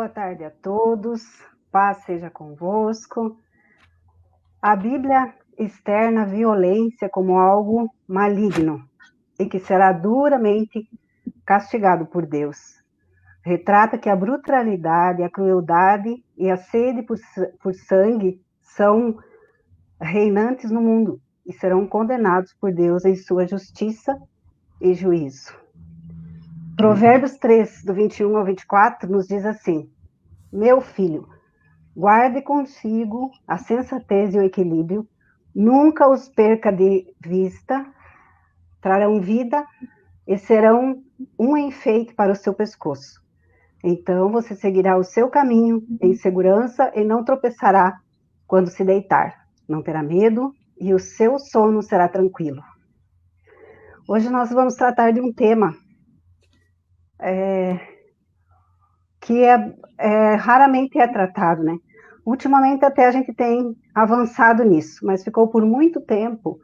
Boa tarde a todos, paz seja convosco. A Bíblia externa a violência como algo maligno e que será duramente castigado por Deus. Retrata que a brutalidade, a crueldade e a sede por sangue são reinantes no mundo e serão condenados por Deus em sua justiça e juízo. Provérbios 3, do 21 ao 24, nos diz assim: Meu filho, guarde consigo a sensatez e o equilíbrio, nunca os perca de vista, trarão vida e serão um enfeite para o seu pescoço. Então você seguirá o seu caminho em segurança e não tropeçará quando se deitar. Não terá medo e o seu sono será tranquilo. Hoje nós vamos tratar de um tema que raramente é tratado, né? Ultimamente até a gente tem avançado nisso, mas ficou por muito tempo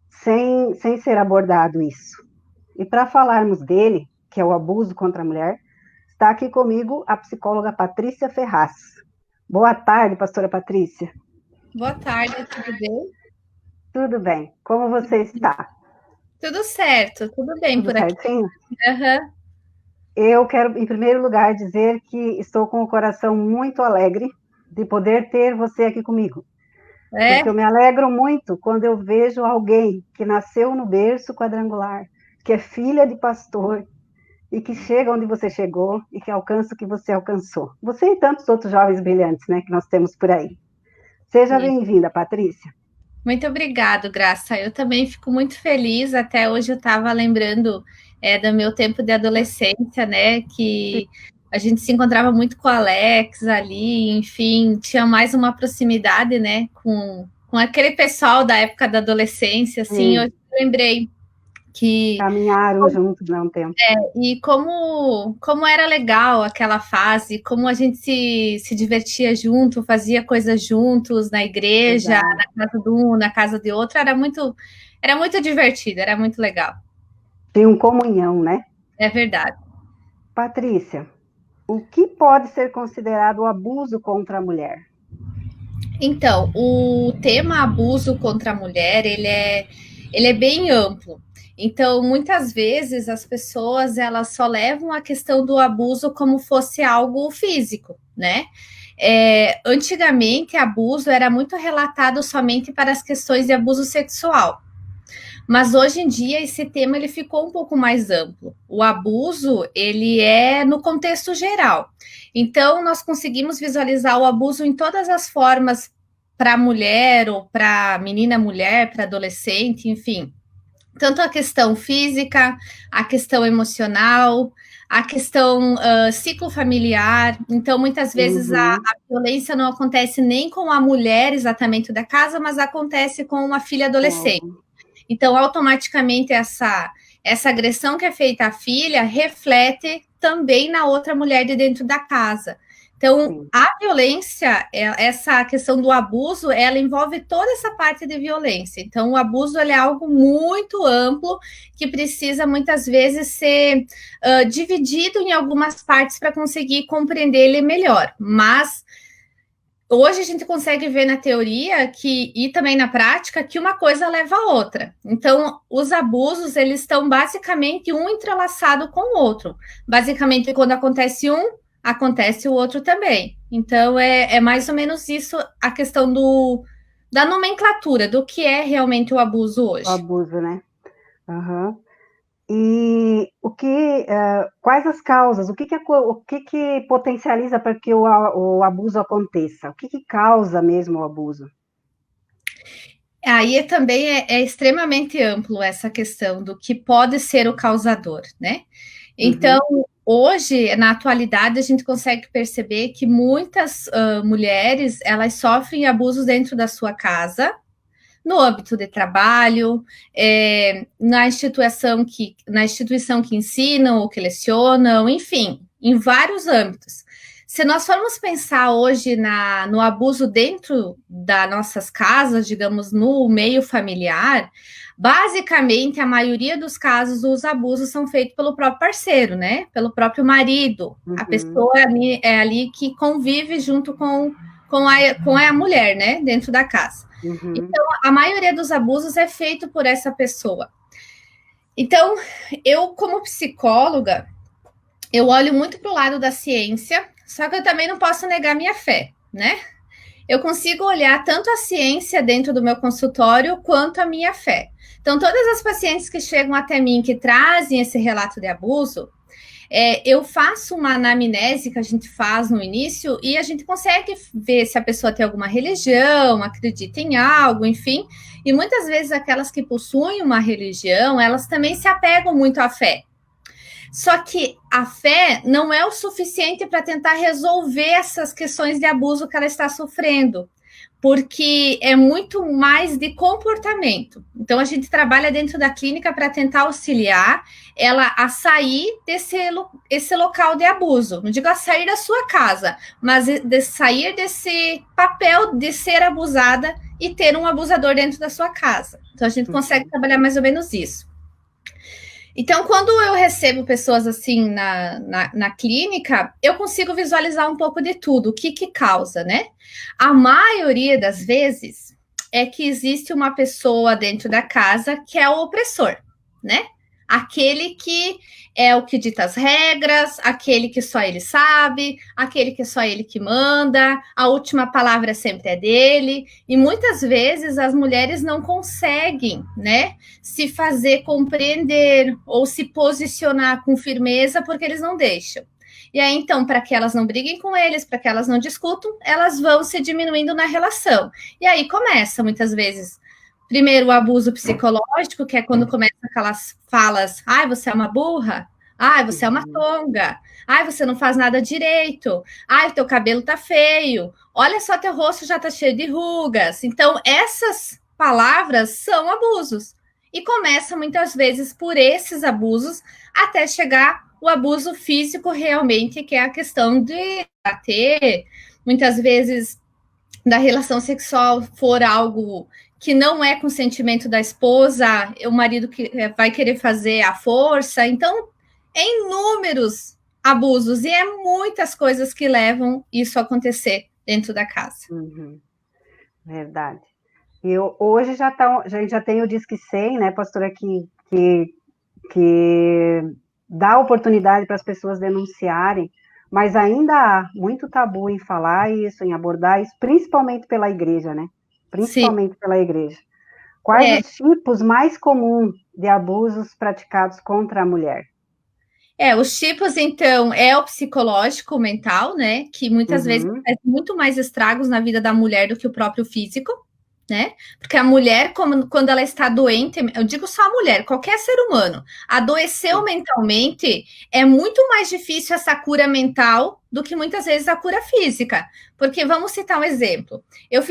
sem ser abordado isso. E para falarmos dele, que é o abuso contra a mulher, está aqui comigo a psicóloga Patrícia Ferraz. Boa tarde, pastora Patrícia. Boa tarde, tudo bem? Tudo bem. Como você está? Tudo certo, tudo bem Tudo por aqui. certinho? Uhum. Eu quero, em primeiro lugar, dizer que estou com o coração muito alegre de poder ter você aqui comigo. Porque eu me alegro muito quando eu vejo alguém que nasceu no berço quadrangular, que é filha de pastor, e que chega onde você chegou e que alcança o que você alcançou. Você e tantos outros jovens brilhantes, né, que nós temos por aí. Seja bem-vinda, Patrícia. Muito obrigado, Graça. Eu também fico muito feliz. Até hoje eu estava lembrando do meu tempo de adolescência, né? Que a gente se encontrava muito com o Alex ali, enfim, tinha mais uma proximidade, né? Com aquele pessoal da época da adolescência, assim. Eu lembrei que caminharam juntos, né, um tempo. E como era legal aquela fase, como a gente se divertia junto, fazia coisas juntos na igreja, Exato. na casa de um, na casa de outro, era muito divertido, era muito legal. Tinha comunhão, né? É verdade. Patrícia, o que pode ser considerado abuso contra a mulher? Então, o tema abuso contra a mulher, ele é bem amplo. Então, muitas vezes as pessoas elas só levam a questão do abuso como fosse algo físico, né? Antigamente, abuso era muito relatado somente para as questões de abuso sexual. Mas hoje em dia esse tema ele ficou um pouco mais amplo. O abuso ele é no contexto geral. Então nós conseguimos visualizar o abuso em todas as formas para mulher ou para menina mulher, para adolescente, enfim. Tanto a questão física, a questão emocional, a questão ciclo familiar. Então, muitas vezes a violência não acontece nem com a mulher exatamente da casa, mas acontece com uma filha adolescente. Então, automaticamente, essa agressão que é feita à filha reflete também na outra mulher de dentro da casa. Então, a violência, essa questão do abuso, ela envolve toda essa parte de violência. Então, o abuso ele é algo muito amplo que precisa muitas vezes ser dividido em algumas partes para conseguir compreender ele melhor. Mas hoje a gente consegue ver na teoria e também na prática que uma coisa leva a outra. Então, os abusos, eles estão basicamente um entrelaçado com o outro. Basicamente, quando acontece um, acontece o outro também. Então, é mais ou menos isso a questão da nomenclatura, do que é realmente o abuso hoje. O abuso, né? Uhum. E quais as causas? O que potencializa para que o abuso aconteça? O que causa mesmo o abuso? Aí também é extremamente amplo essa questão do que pode ser o causador, né? Então, hoje, na atualidade, a gente consegue perceber que muitas mulheres, elas sofrem abusos dentro da sua casa, no âmbito de trabalho, na instituição que ensinam ou que lecionam, enfim, em vários âmbitos. Se nós formos pensar hoje no abuso dentro das nossas casas, digamos, no meio familiar, basicamente a maioria dos casos dos abusos são feitos pelo próprio parceiro, né? Pelo próprio marido. A pessoa é ali que convive junto com a mulher, né? Dentro da casa. Então, a maioria dos abusos é feito por essa pessoa. Então, eu, como psicóloga, eu olho muito para o lado da ciência, só que eu também não posso negar minha fé, né? Eu consigo olhar tanto a ciência dentro do meu consultório quanto a minha fé. Então, todas as pacientes que chegam até mim que trazem esse relato de abuso, eu faço uma anamnese que a gente faz no início e a gente consegue ver se a pessoa tem alguma religião, acredita em algo, enfim. E muitas vezes aquelas que possuem uma religião, elas também se apegam muito à fé. Só que a fé não é o suficiente para tentar resolver essas questões de abuso que ela está sofrendo, porque é muito mais de comportamento. Então, a gente trabalha dentro da clínica para tentar auxiliar ela a sair esse local de abuso. Não digo a sair da sua casa, mas de sair desse papel de ser abusada e ter um abusador dentro da sua casa. Então, a gente consegue trabalhar mais ou menos isso. Então, quando eu recebo pessoas assim na clínica, eu consigo visualizar um pouco de tudo, o que causa, né? A maioria das vezes é que existe uma pessoa dentro da casa que é o opressor, né? Aquele que é o que dita as regras, aquele que só ele sabe, aquele que só ele que manda, a última palavra sempre é dele, e muitas vezes as mulheres não conseguem, né, se fazer compreender ou se posicionar com firmeza porque eles não deixam. E aí, então, para que elas não briguem com eles, para que elas não discutam, elas vão se diminuindo na relação. E aí começa, muitas vezes, primeiro o abuso psicológico, que é quando começa aquelas falas, ai, você é uma burra, ai, você é uma tonga, ai, você não faz nada direito, ai, teu cabelo tá feio, olha só, teu rosto já tá cheio de rugas. Então, essas palavras são abusos. E começa muitas vezes por esses abusos, até chegar o abuso físico realmente, que é a questão de bater, muitas vezes da relação sexual for algo que não é consentimento da esposa, o marido que vai querer fazer à força. Então, é inúmeros abusos e é muitas coisas que levam isso a acontecer dentro da casa. Verdade. E hoje já tem o Disque 100, né, pastora, que dá oportunidade para as pessoas denunciarem, mas ainda há muito tabu em falar isso, em abordar isso, principalmente pela igreja, né? Principalmente Sim. pela igreja. Quais os tipos mais comuns de abusos praticados contra a mulher? Os tipos, então, é o psicológico, o mental, né? Que muitas vezes faz muito mais estragos na vida da mulher do que o próprio físico, né? Porque a mulher, quando ela está doente, eu digo só a mulher, qualquer ser humano, adoeceu mentalmente, é muito mais difícil essa cura mental do que muitas vezes a cura física. Porque vamos citar um exemplo. Eu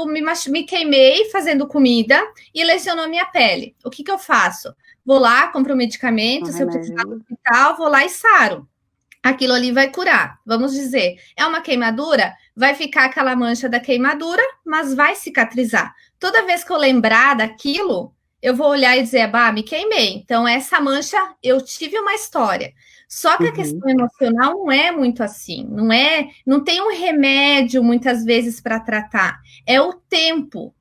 me queimei fazendo comida e lesionou minha pele. O que eu faço? Vou lá, compro um medicamento, se eu precisar do hospital, vou lá e saro. Aquilo ali vai curar. Vamos dizer, é uma queimadura? Vai ficar aquela mancha da queimadura, mas vai cicatrizar. Toda vez que eu lembrar daquilo, eu vou olhar e dizer, me queimei. Então, essa mancha, eu tive uma história. Só que a questão emocional não é muito assim. Não tem um remédio, muitas vezes, para tratar. É o tempo.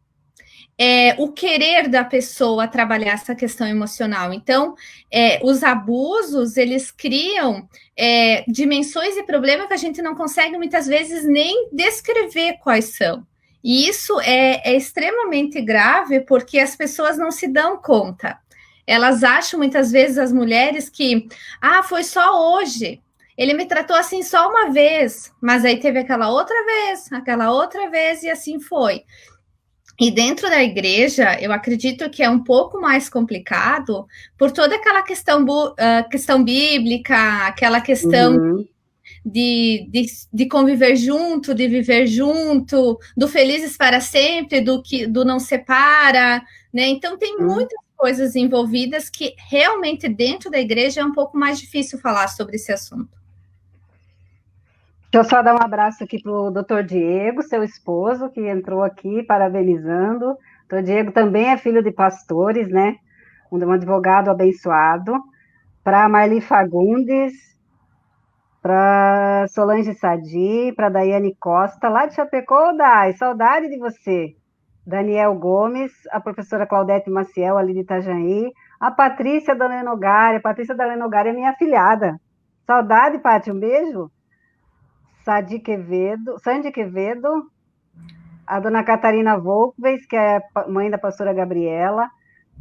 O querer da pessoa trabalhar essa questão emocional. Então, os abusos, eles criam dimensões e problemas que a gente não consegue, muitas vezes, nem descrever quais são. E isso é extremamente grave, porque as pessoas não se dão conta. Elas acham, muitas vezes, as mulheres que, foi só hoje, ele me tratou assim só uma vez, mas aí teve aquela outra vez, e assim foi. E dentro da igreja, eu acredito que é um pouco mais complicado por toda aquela questão bíblica, aquela questão de conviver junto, de viver junto, do felizes para sempre, do não separa, né? Então, tem muitas coisas envolvidas que realmente dentro da igreja é um pouco mais difícil falar sobre esse assunto. Deixa eu só dar um abraço aqui para o doutor Diego, seu esposo, que entrou aqui parabenizando. O doutor Diego também é filho de pastores, né? Um advogado abençoado. Para Marli Fagundes, para Solange Sadi, para Daiane Costa, lá de Chapecó, Dai, saudade de você. Daniel Gomes, a professora Claudete Maciel, ali de Itajaí, a Patrícia da Lenogari, a Patrícia da Lenogari é minha afilhada. Saudade, Pati, um beijo. Sandy Quevedo, a dona Catarina Volkves, que é mãe da pastora Gabriela,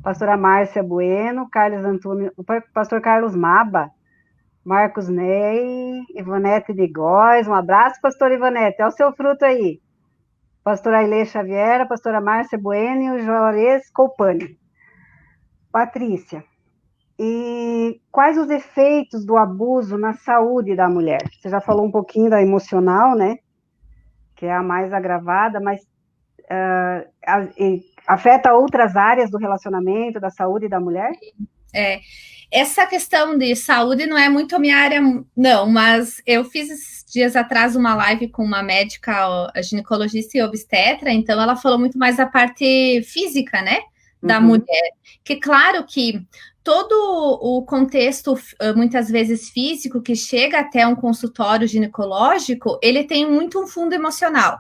pastora Márcia Bueno, Carlos Antônio, o pastor Carlos Maba, Marcos Ney, Ivonete de Góes, um abraço, pastora Ivonete, olha o seu fruto aí. Pastora Ailê Xavier, a pastora Márcia Bueno e o Juarez Colpani. Patrícia, e quais os efeitos do abuso na saúde da mulher? Você já falou um pouquinho da emocional, né? Que é a mais agravada, mas afeta outras áreas do relacionamento, da saúde da mulher? Essa questão de saúde não é muito a minha área, não, mas eu fiz esses dias atrás uma live com uma médica, a ginecologista e obstetra, então ela falou muito mais da parte física, né, da mulher, que claro que todo o contexto, muitas vezes físico, que chega até um consultório ginecológico, ele tem muito um fundo emocional.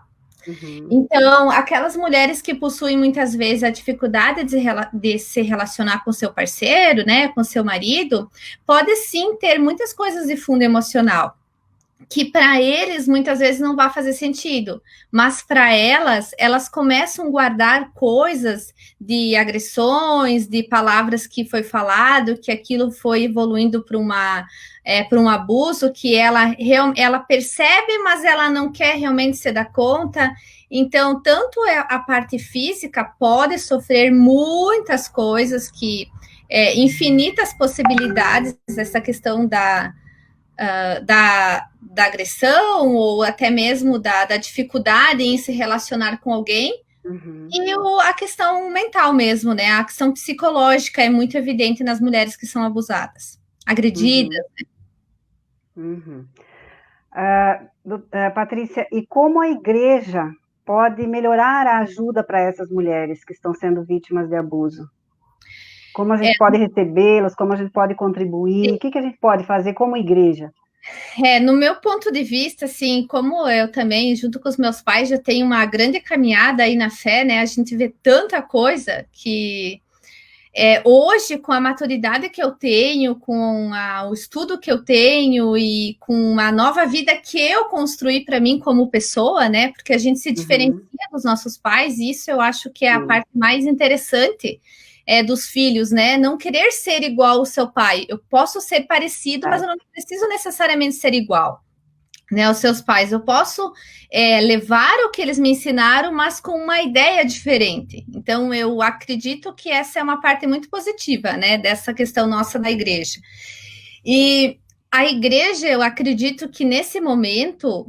Então, aquelas mulheres que possuem muitas vezes a dificuldade de se relacionar com seu parceiro, né, com seu marido, pode sim ter muitas coisas de fundo emocional, que para eles muitas vezes não vai fazer sentido, mas para elas começam a guardar coisas de agressões, de palavras que foi falado, que aquilo foi evoluindo para um abuso, que ela percebe, mas ela não quer realmente se dar conta. Então, tanto a parte física pode sofrer muitas coisas, infinitas possibilidades, essa questão da agressão, ou até mesmo da dificuldade em se relacionar com alguém, e a questão mental mesmo, né? A questão psicológica é muito evidente nas mulheres que são abusadas, agredidas. Patrícia, e como a igreja pode melhorar a ajuda para essas mulheres que estão sendo vítimas de abuso? Como a gente pode recebê-las, como a gente pode contribuir, o que a gente pode fazer como igreja? No meu ponto de vista, assim, como eu também, junto com os meus pais, já tenho uma grande caminhada aí na fé, né? A gente vê tanta coisa que hoje, com a maturidade que eu tenho, com o estudo que eu tenho e com a nova vida que eu construí para mim como pessoa, né? Porque a gente se diferencia dos nossos pais, e isso eu acho que é a parte mais interessante dos filhos, né? Não querer ser igual ao seu pai. Eu posso ser parecido, mas eu não preciso necessariamente ser igual, né, aos seus pais. Eu posso levar o que eles me ensinaram, mas com uma ideia diferente. Então, eu acredito que essa é uma parte muito positiva, né, dessa questão nossa da igreja. E a igreja, eu acredito que nesse momento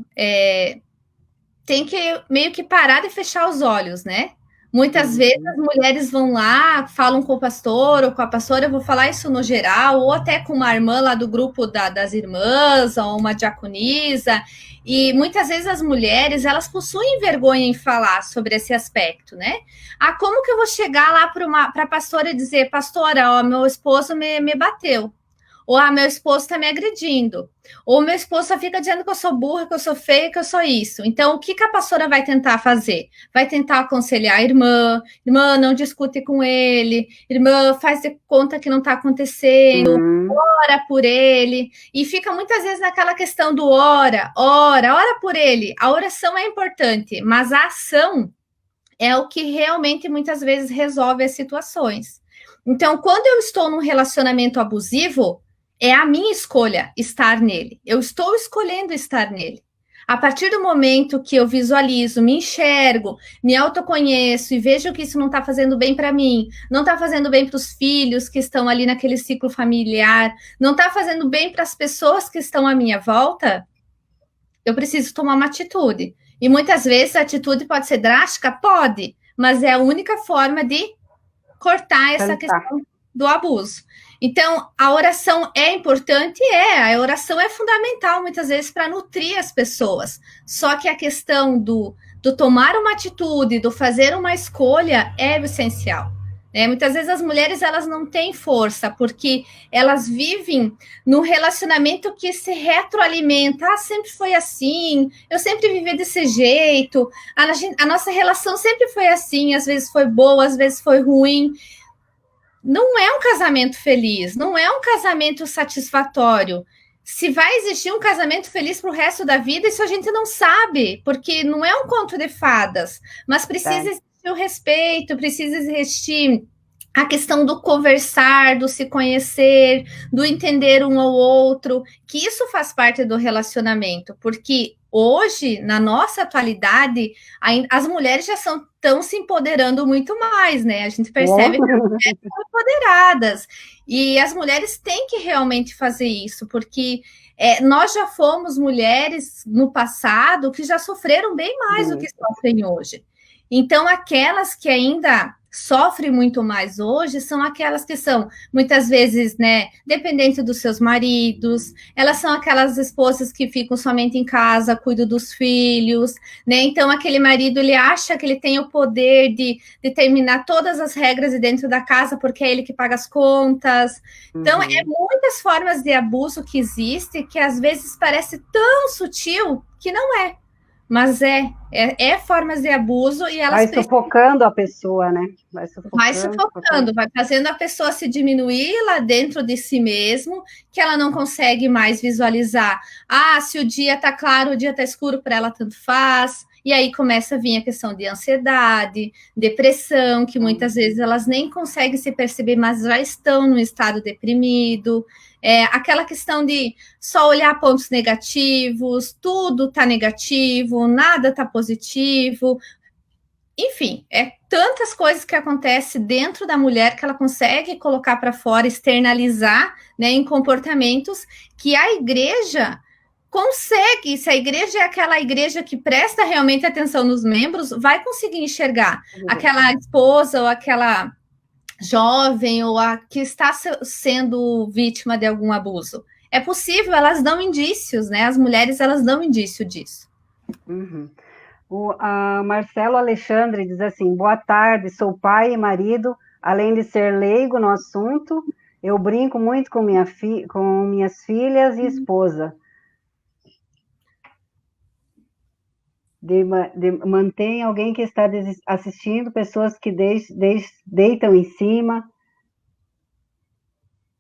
tem que meio que parar de fechar os olhos, né? Muitas vezes as mulheres vão lá, falam com o pastor ou com a pastora, eu vou falar isso no geral, ou até com uma irmã lá do grupo das irmãs, ou uma diaconisa, e muitas vezes as mulheres, elas possuem vergonha em falar sobre esse aspecto, né? Como que eu vou chegar lá para a pastora e dizer, pastora, ó, meu esposo me bateu, ou meu esposo está me agredindo, ou meu esposo só fica dizendo que eu sou burra, que eu sou feia, que eu sou isso. Então, o que a pastora vai tentar fazer? Vai tentar aconselhar a irmã, não discute com ele, irmã, faz de conta que não está acontecendo, ora por ele, e fica muitas vezes naquela questão do ora por ele. A oração é importante, mas a ação é o que realmente muitas vezes resolve as situações. Então, quando eu estou num relacionamento abusivo, é a minha escolha estar nele. Eu estou escolhendo estar nele. A partir do momento que eu visualizo, me enxergo, me autoconheço e vejo que isso não está fazendo bem para mim, não está fazendo bem para os filhos que estão ali naquele ciclo familiar, não está fazendo bem para as pessoas que estão à minha volta, eu preciso tomar uma atitude. E muitas vezes a atitude pode ser drástica? Pode, mas é a única forma de cortar essa questão do abuso. Então, a oração é importante? A oração é fundamental, muitas vezes, para nutrir as pessoas. Só que a questão do tomar uma atitude, do fazer uma escolha, é essencial. Muitas vezes as mulheres elas não têm força, porque elas vivem num relacionamento que se retroalimenta. Ah, sempre foi assim, eu sempre vivi desse jeito, a nossa relação sempre foi assim, às vezes foi boa, às vezes foi ruim. Não é um casamento feliz, não é um casamento satisfatório. Se vai existir um casamento feliz para o resto da vida, isso a gente não sabe, porque não é um conto de fadas, mas precisa existir o respeito, precisa existir a questão do conversar, do se conhecer, do entender um ao outro, que isso faz parte do relacionamento, porque hoje, na nossa atualidade, as mulheres já estão se empoderando muito mais, né? A gente percebe que as mulheres estão empoderadas. E as mulheres têm que realmente fazer isso, porque nós já fomos mulheres no passado que já sofreram bem mais do que sofrem hoje. Então, aquelas que ainda sofrem muito mais hoje são aquelas que são, muitas vezes, né, dependentes dos seus maridos, elas são aquelas esposas que ficam somente em casa, cuidam dos filhos, né, então aquele marido, ele acha que ele tem o poder de determinar todas as regras dentro da casa, porque é ele que paga as contas. Então, é muitas formas de abuso que existe, que às vezes parece tão sutil, que não é. Mas é formas de abuso e elas... Vai sufocando a pessoa, né? Vai sufocando, vai fazendo a pessoa se diminuir lá dentro de si mesmo, que ela não consegue mais visualizar. Ah, se o dia tá claro, o dia tá escuro, para ela tanto faz. E aí começa a vir a questão de ansiedade, depressão, que muitas vezes elas nem conseguem se perceber, mas já estão no estado deprimido. Aquela questão de só olhar pontos negativos, tudo tá negativo, nada tá positivo. Enfim, tantas coisas que acontecem dentro da mulher que ela consegue colocar para fora, externalizar, né, em comportamentos que a igreja consegue. Se a igreja é aquela igreja que presta realmente atenção nos membros, vai conseguir enxergar aquela esposa ou aquela jovem ou a que está sendo vítima de algum abuso. É possível, elas dão indícios, né? As mulheres, elas dão indício disso. O Marcelo Alexandre diz assim: boa tarde, sou pai e marido, além de ser leigo no assunto, eu brinco muito com minhas filhas e esposa. Mantém alguém que está assistindo, pessoas que deitam em cima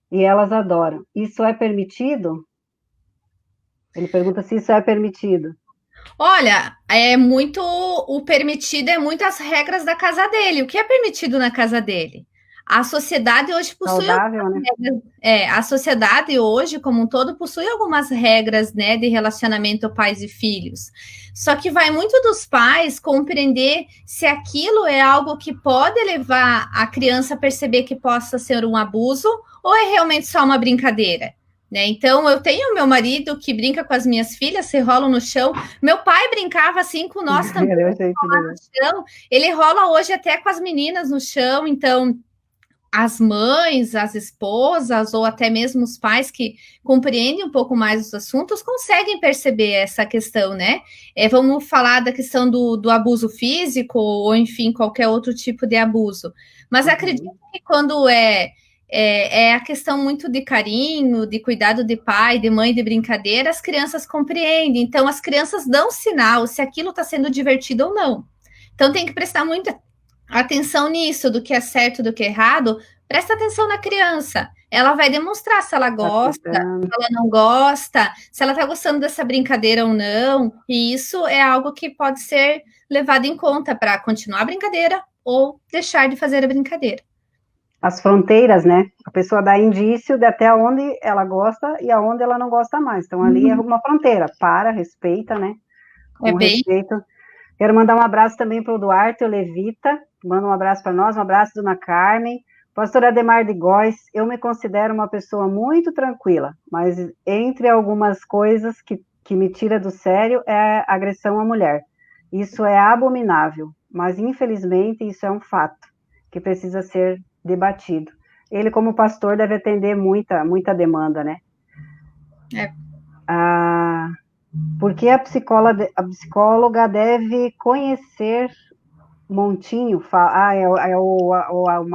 e elas adoram. Isso é permitido? Ele pergunta se isso é permitido. Olha, o permitido é muito as regras da casa dele. O que é permitido na casa dele? A sociedade hoje possui saudável, né? A sociedade hoje, como um todo, possui algumas regras, né, de relacionamento pais e filhos. Só que vai muito dos pais compreender se aquilo é algo que pode levar a criança a perceber que possa ser um abuso ou é realmente só uma brincadeira. Né? Então, eu tenho meu marido que brinca com as minhas filhas, se rolam no chão. Meu pai brincava assim com nós também. No chão. Ele rola hoje até com as meninas no chão. Então, as mães, as esposas, ou até mesmo os pais que compreendem um pouco mais os assuntos, conseguem perceber essa questão, né? Vamos falar da questão do abuso físico, ou enfim, qualquer outro tipo de abuso. Mas acredito que quando é a questão muito de carinho, de cuidado de pai, de mãe, de brincadeira, as crianças compreendem. Então, as crianças dão sinal se aquilo está sendo divertido ou não. Então, tem que prestar muita atenção nisso, do que é certo, do que é errado. Presta atenção na criança. Ela vai demonstrar se ela gosta, se ela não gosta, se ela está gostando dessa brincadeira ou não. E isso é algo que pode ser levado em conta para continuar a brincadeira ou deixar de fazer a brincadeira. As fronteiras, né? A pessoa dá indício de até onde ela gosta e aonde ela não gosta mais. Então, ali é uma fronteira. Respeita, né? Com respeito. Quero mandar um abraço também para o Duarte, o Levita. Manda um abraço para nós, um abraço, Dona Carmen. Pastor Ademar de Góes, eu me considero uma pessoa muito tranquila, mas entre algumas coisas que me tira do sério é a agressão à mulher. Isso é abominável, mas infelizmente isso é um fato que precisa ser debatido. ele como pastor deve atender muita demanda, né? Porque a psicóloga deve conhecer Montinho, o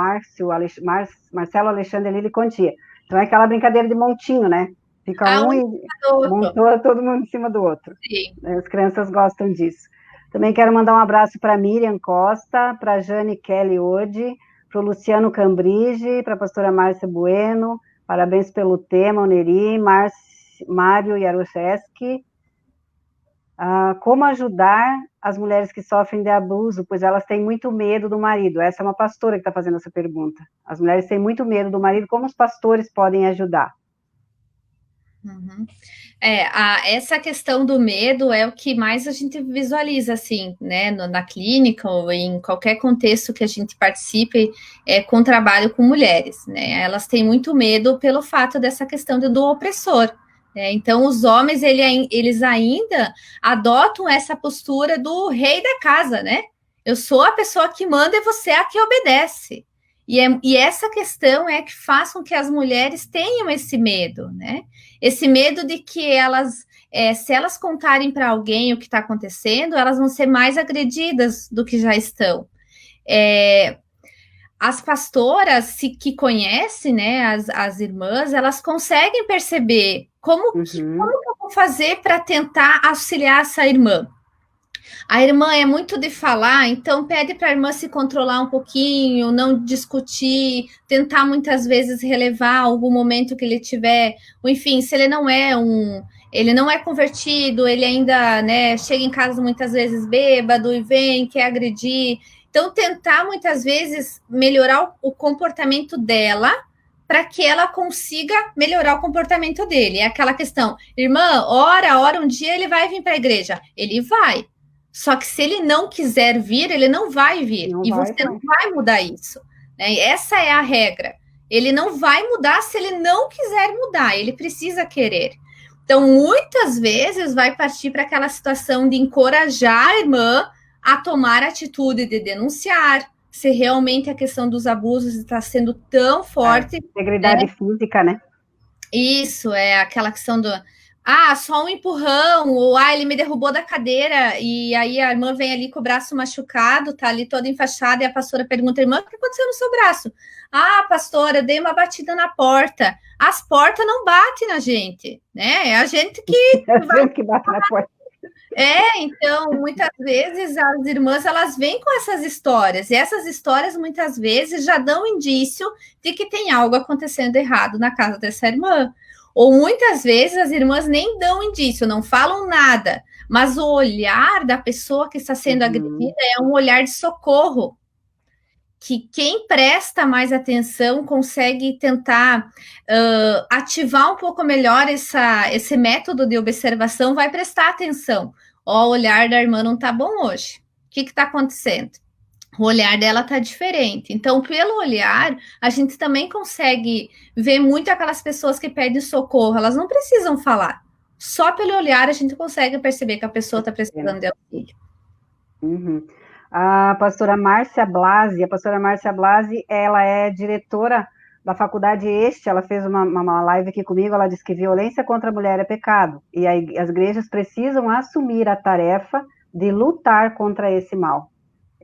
Marcelo Alexandre Lili Contia. Então é aquela brincadeira de montinho, né? Fica um e montou todo mundo em cima do outro. Sim. As crianças gostam disso. Também quero mandar um abraço para Miriam Costa, para Jane Kelly Ode, para o Luciano Cambrige, para a pastora Márcia Bueno, parabéns pelo tema, Oneri, Mário Yarocheski. Como ajudar as mulheres que sofrem de abuso, pois elas têm muito medo do marido. Essa é uma pastora que está fazendo essa pergunta. As mulheres têm muito medo do marido, como os pastores podem ajudar? Uhum. Essa questão do medo é o que mais a gente visualiza, assim, né, na clínica ou em qualquer contexto que a gente participe com trabalho com mulheres, né, elas têm muito medo pelo fato dessa questão do opressor, né, então os homens, eles ainda adotam essa postura do rei da casa, né, eu sou a pessoa que manda e você é a que obedece, e essa questão é que faz com que as mulheres tenham esse medo, né? Esse medo de que elas, se elas contarem para alguém o que está acontecendo, elas vão ser mais agredidas do que já estão. As pastoras que conhecem, né, as irmãs, elas conseguem perceber como que eu vou fazer para tentar auxiliar essa irmã. A irmã é muito de falar, então pede para a irmã se controlar um pouquinho, não discutir, tentar muitas vezes relevar algum momento que ele tiver, enfim, se ele não é convertido, ele ainda, né, chega em casa muitas vezes bêbado e vem, quer agredir. Então, tentar muitas vezes melhorar o comportamento dela para que ela consiga melhorar o comportamento dele. É aquela questão, irmã, ora, um dia ele vai vir para a igreja. Ele vai. Só que se ele não quiser vir, ele não vai vir. Você não vai mudar isso. Né? Essa é a regra. Ele não vai mudar se ele não quiser mudar. Ele precisa querer. Então, muitas vezes, vai partir para aquela situação de encorajar a irmã a tomar a atitude de denunciar, se realmente a questão dos abusos está sendo tão forte. Integridade física, né? Isso, é aquela questão do... só um empurrão, ou ele me derrubou da cadeira, e aí a irmã vem ali com o braço machucado, tá ali toda enfaixada, e a pastora pergunta, irmã, o que aconteceu no seu braço? Pastora, eu dei uma batida na porta. As portas não batem na gente, né? É a gente que... que bate na porta. Então, muitas vezes as irmãs, elas vêm com essas histórias, e essas histórias, muitas vezes, já dão indício de que tem algo acontecendo errado na casa dessa irmã. Ou muitas vezes as irmãs nem dão indício, não falam nada, mas o olhar da pessoa que está sendo agredida é um olhar de socorro, que quem presta mais atenção consegue tentar ativar um pouco melhor esse método de observação, vai prestar atenção. O olhar da irmã não está bom hoje. O que está acontecendo? O olhar dela está diferente. Então, pelo olhar, a gente também consegue ver muito aquelas pessoas que pedem socorro. Elas não precisam falar. Só pelo olhar a gente consegue perceber que a pessoa está precisando de auxílio. A pastora Márcia Blasi, ela é diretora da faculdade ela fez uma live aqui comigo, ela disse que violência contra a mulher é pecado, e as igrejas precisam assumir a tarefa de lutar contra esse mal.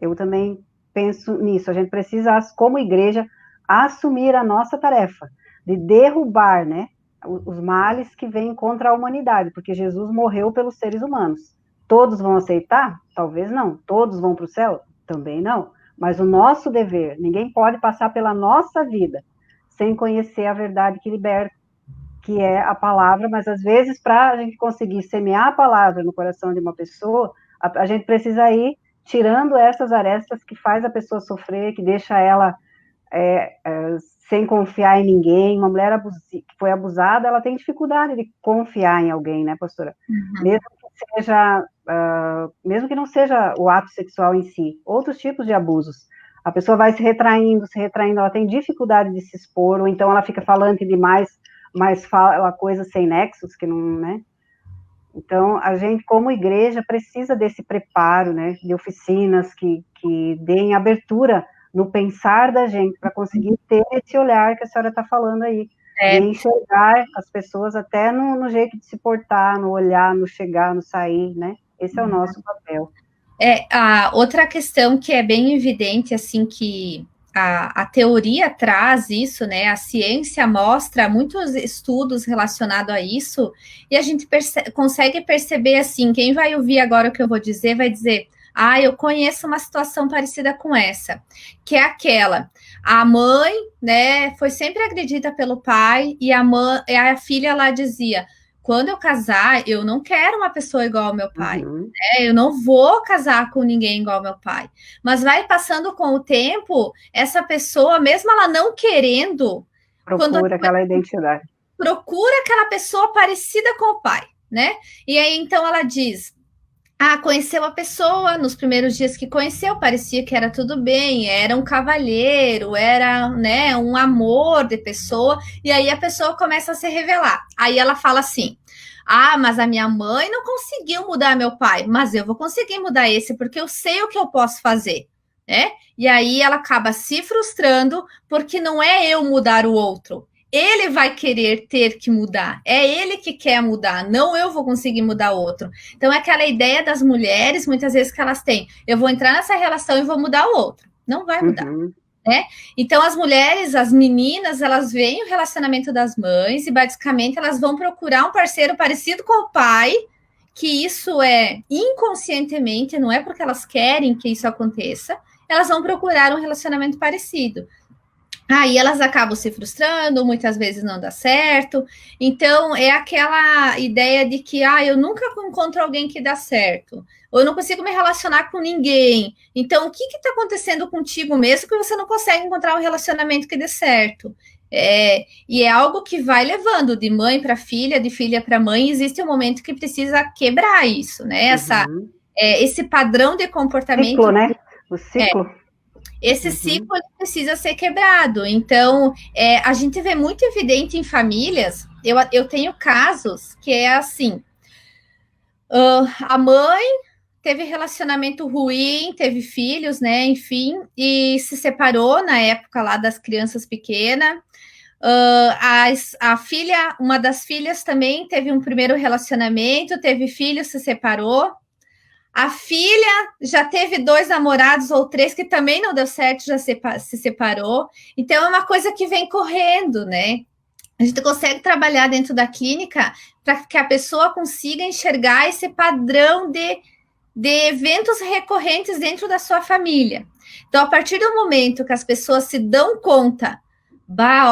Eu também penso nisso, a gente precisa, como igreja, assumir a nossa tarefa de derrubar, né, os males que vêm contra a humanidade, porque Jesus morreu pelos seres humanos. Todos vão aceitar? Talvez não. Todos vão para o céu? Também não. Mas o nosso dever, ninguém pode passar pela nossa vida sem conhecer a verdade que liberta, que é a palavra, mas às vezes, para a gente conseguir semear a palavra no coração de uma pessoa, a gente precisa ir tirando essas arestas que faz a pessoa sofrer, que deixa ela sem confiar em ninguém. Uma mulher que foi abusada, ela tem dificuldade de confiar em alguém, né, pastora? Mesmo que não seja o ato sexual em si, outros tipos de abusos. A pessoa vai se retraindo, ela tem dificuldade de se expor, ou então ela fica falante demais, mas fala coisas sem nexos, que não, né? Então, a gente, como igreja, precisa desse preparo, né, de oficinas que deem abertura no pensar da gente, para conseguir ter esse olhar que a senhora está falando aí, de enxergar as pessoas até no jeito de se portar, no olhar, no chegar, no sair, né? Esse é o nosso papel. A outra questão que é bem evidente, assim, que a teoria traz isso, né? A ciência mostra muitos estudos relacionados a isso, e a gente consegue perceber, assim, quem vai ouvir agora o que eu vou dizer, vai dizer, eu conheço uma situação parecida com essa, que é aquela, a mãe, né, foi sempre agredida pelo pai, e a filha lá dizia, quando eu casar, eu não quero uma pessoa igual ao meu pai. Uhum. Eu não vou casar com ninguém igual ao meu pai. Mas vai passando com o tempo, essa pessoa, mesmo ela não querendo, Procura aquela identidade. Procura aquela pessoa parecida com o pai, né? E aí, então, ela diz, conheceu a pessoa, nos primeiros dias que conheceu, parecia que era tudo bem, era um cavalheiro, era, né, um amor de pessoa, e aí a pessoa começa a se revelar. Aí ela fala assim, mas a minha mãe não conseguiu mudar meu pai, mas eu vou conseguir mudar esse, porque eu sei o que eu posso fazer, né? E aí ela acaba se frustrando, porque não é eu mudar o outro, ele vai querer ter que mudar, é ele que quer mudar, não eu vou conseguir mudar o outro. Então, é aquela ideia das mulheres, muitas vezes, que elas têm, eu vou entrar nessa relação e vou mudar o outro. Não vai mudar, né? Então, as mulheres, as meninas, elas veem o relacionamento das mães e, basicamente, elas vão procurar um parceiro parecido com o pai, que isso é inconscientemente, não é porque elas querem que isso aconteça, elas vão procurar um relacionamento parecido. Aí elas acabam se frustrando, muitas vezes não dá certo. Então, é aquela ideia de que, eu nunca encontro alguém que dá certo. Ou eu não consigo me relacionar com ninguém. Então, o que está acontecendo contigo mesmo que você não consegue encontrar um relacionamento que dê certo? E é algo que vai levando de mãe para filha, de filha para mãe. Existe um momento que precisa quebrar isso, né? Esse padrão de comportamento. Ciclo, né? O ciclo. Esse ciclo precisa ser quebrado. Então, a gente vê muito evidente em famílias. Eu tenho casos que é assim: a mãe teve relacionamento ruim, teve filhos, né? Enfim, e se separou na época lá das crianças pequenas. A filha, uma das filhas também teve um primeiro relacionamento, teve filho, se separou. A filha já teve 2 namorados ou 3 que também não deu certo, já se separou. Então, é uma coisa que vem correndo, né? A gente consegue trabalhar dentro da clínica para que a pessoa consiga enxergar esse padrão de eventos recorrentes dentro da sua família. Então, a partir do momento que as pessoas se dão conta,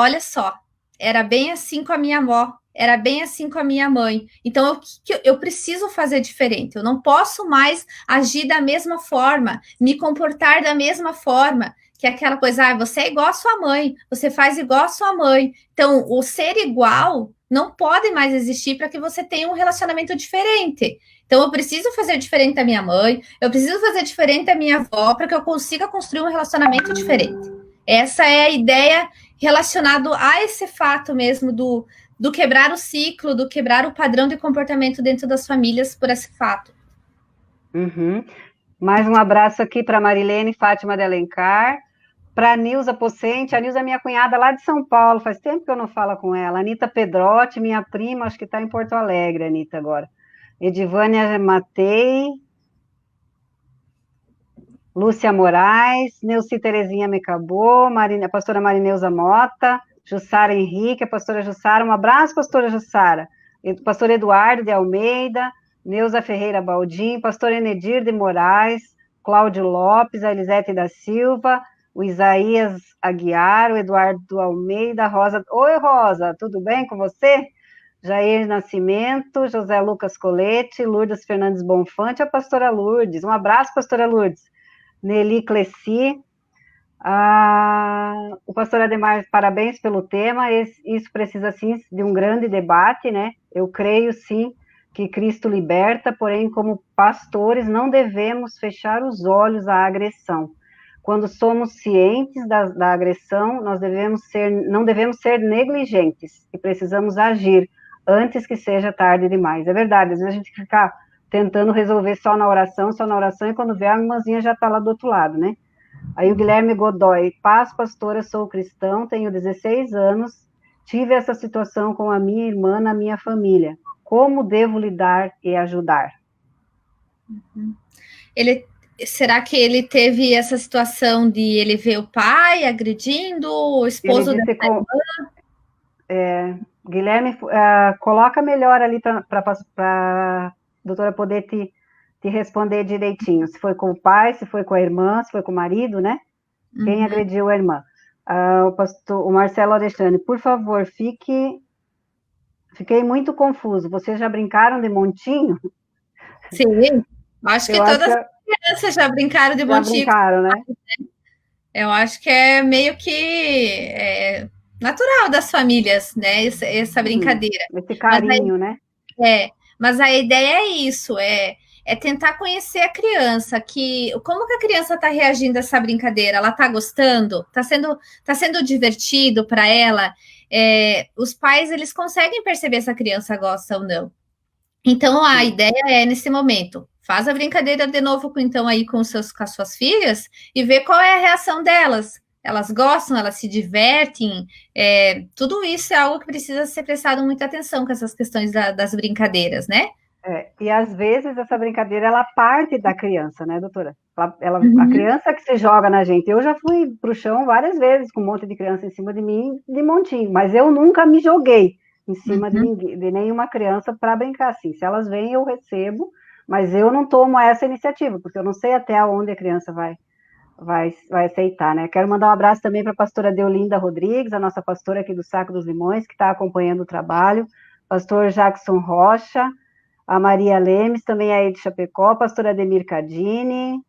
olha só, era bem assim com a minha avó, era bem assim com a minha mãe. Então, eu preciso fazer diferente. Eu não posso mais agir da mesma forma, me comportar da mesma forma, que é aquela coisa, você é igual a sua mãe, você faz igual a sua mãe. Então, o ser igual não pode mais existir para que você tenha um relacionamento diferente. Então, eu preciso fazer diferente da minha mãe, eu preciso fazer diferente da minha avó para que eu consiga construir um relacionamento diferente. Essa é a ideia relacionada a esse fato mesmo do quebrar o ciclo, do quebrar o padrão de comportamento dentro das famílias por esse fato. Mais um abraço aqui para Marilene Fátima de Alencar, para a Nilza Pocente. A Nilza é minha cunhada lá de São Paulo, faz tempo que eu não falo com ela. Anitta Pedrotti, minha prima, acho que está em Porto Alegre, Anitta, agora. Edivânia Matei, Lúcia Moraes, Neuci Terezinha Mecabô, a pastora Marineuza Mota, Jussara Henrique, a pastora Jussara, um abraço, pastora Jussara, pastor Eduardo de Almeida, Neuza Ferreira Baldim, pastor Enedir de Moraes, Cláudio Lopes, a Elisete da Silva, o Isaías Aguiar, o Eduardo Almeida, Rosa. Oi, Rosa, tudo bem com você? Jair Nascimento, José Lucas Colete, Lourdes Fernandes Bonfante, a pastora Lourdes. Um abraço, pastora Lourdes. Nelly Cleci. O pastor Ademar, parabéns pelo tema. Isso precisa, sim, de um grande debate, né? Eu creio, sim, que Cristo liberta, porém, como pastores, não devemos fechar os olhos à agressão. Quando somos cientes da agressão, não devemos ser negligentes e precisamos agir antes que seja tarde demais. É verdade, às vezes a gente fica tentando resolver só na oração, e quando vê a irmãzinha já está lá do outro lado, né? Aí o Guilherme Godoy, paz, pastora, sou cristão, tenho 16 anos, tive essa situação com a minha irmã na minha família. Como devo lidar e ajudar? Será que ele teve essa situação de ele ver o pai agredindo o esposo Ele disse dessa irmã? Guilherme, coloca melhor ali para a doutora poder te responder direitinho. Se foi com o pai, se foi com a irmã, se foi com o marido, né? Quem agrediu a irmã? O Marcelo Alexandre, por favor, fiquei muito confuso. Vocês já brincaram de montinho? Sim, acho que todas as crianças já brincaram de montinho. Já brincaram, né? Eu acho que é meio que natural das famílias, né? Essa brincadeira. Esse carinho, né? Mas a ideia é isso, é tentar conhecer a criança, como que a criança está reagindo a essa brincadeira? Ela está gostando? Tá sendo divertido para ela? Os pais, eles conseguem perceber se a criança gosta ou não. Então, a ideia é, nesse momento, faz a brincadeira de novo, então, aí com as suas filhas e vê qual é a reação delas. Elas gostam, elas se divertem. Tudo isso é algo que precisa ser prestado muita atenção com essas questões das brincadeiras, né? E às vezes essa brincadeira, ela parte da criança, né, doutora? A criança que se joga na gente. Eu já fui para o chão várias vezes com um monte de criança em cima de mim, de montinho, mas eu nunca me joguei em cima de nenhuma criança para brincar assim. Se elas vêm, eu recebo, mas eu não tomo essa iniciativa, porque eu não sei até onde a criança vai aceitar, né? Quero mandar um abraço também para a pastora Deolinda Rodrigues, a nossa pastora aqui do Saco dos Limões, que está acompanhando o trabalho, pastor Jackson Rocha, a Maria Lemes, também aí de Chapecó, a pastora Ademir Cadini.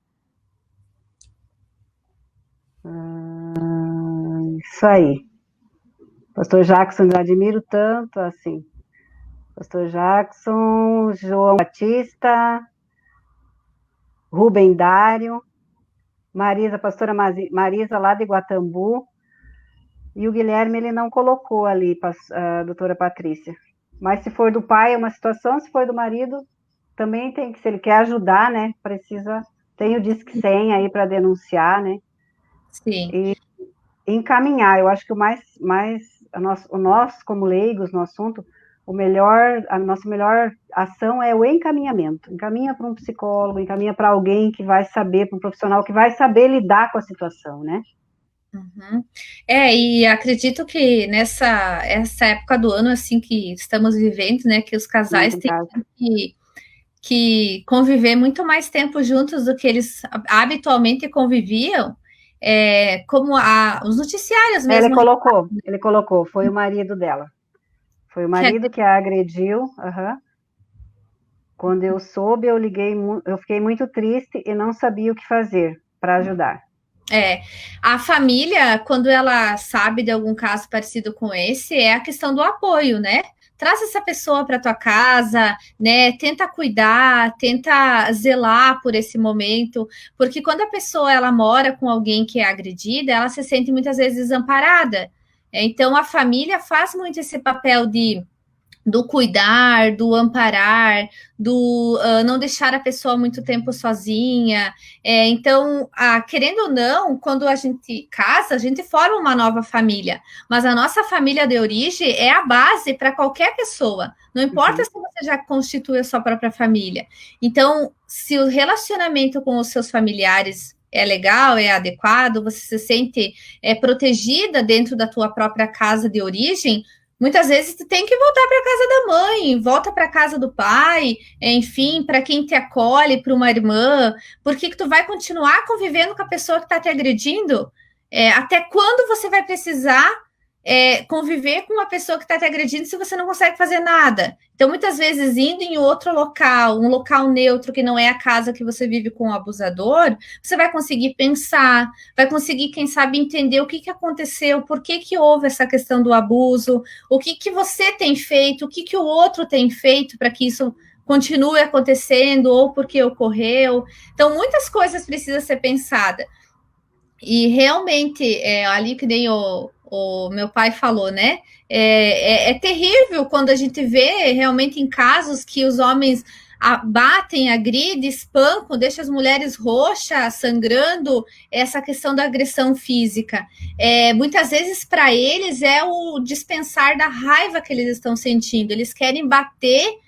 Isso aí. Pastor Jackson, eu admiro tanto, assim. Pastor Jackson, João Batista, Rubem Dário, Marisa, pastora Marisa, lá de Guatambu, e o Guilherme, ele não colocou ali, a doutora Patrícia. Mas se for do pai é uma situação, se for do marido, também tem que, se ele quer ajudar, né, tem o Disque 100 aí para denunciar, né? Sim. E encaminhar, eu acho que nós como leigos no assunto, a nossa melhor ação é o encaminhamento. Encaminha para um psicólogo, encaminha para alguém que vai saber, para um profissional que vai saber lidar com a situação, né? E acredito que essa época do ano, assim, que estamos vivendo, né, que os casais têm que conviver muito mais tempo juntos do que eles habitualmente conviviam, como os noticiários mesmo. Ele colocou, foi o marido dela. Foi o marido que a agrediu. Quando eu soube, eu fiquei muito triste e não sabia o que fazer para ajudar. A família, quando ela sabe de algum caso parecido com esse, é a questão do apoio, né? Traz essa pessoa para tua casa, né? Tenta cuidar, tenta zelar por esse momento, porque quando a pessoa ela mora com alguém que é agredida, ela se sente muitas vezes desamparada. Então a família faz muito esse papel do cuidar, do amparar, do não deixar a pessoa muito tempo sozinha. Então, querendo ou não, quando a gente casa, a gente forma uma nova família. Mas a nossa família de origem é a base para qualquer pessoa. Não importa se você já constitui a sua própria família. Então, se o relacionamento com os seus familiares é legal, é adequado, você se sente protegida dentro da tua própria casa de origem, muitas vezes tu tem que voltar para a casa da mãe, volta para a casa do pai, enfim, para quem te acolhe, para uma irmã, porque que tu vai continuar convivendo com a pessoa que está te agredindo? Até quando você vai precisar conviver com uma pessoa que está te agredindo se você não consegue fazer nada? Então, muitas vezes, indo em outro local, um local neutro que não é a casa que você vive com o abusador, você vai conseguir pensar, vai conseguir, quem sabe, entender o que aconteceu, por que houve essa questão do abuso, o que você tem feito, o que o outro tem feito para que isso continue acontecendo, ou porque ocorreu. Então, muitas coisas precisam ser pensadas. E realmente, ali que nem o meu pai falou, né? É terrível quando a gente vê realmente em casos que os homens batem, agridem, espancam, deixam as mulheres roxas, sangrando, essa questão da agressão física. Muitas vezes, para eles, é o dispensar da raiva que eles estão sentindo. Eles querem bater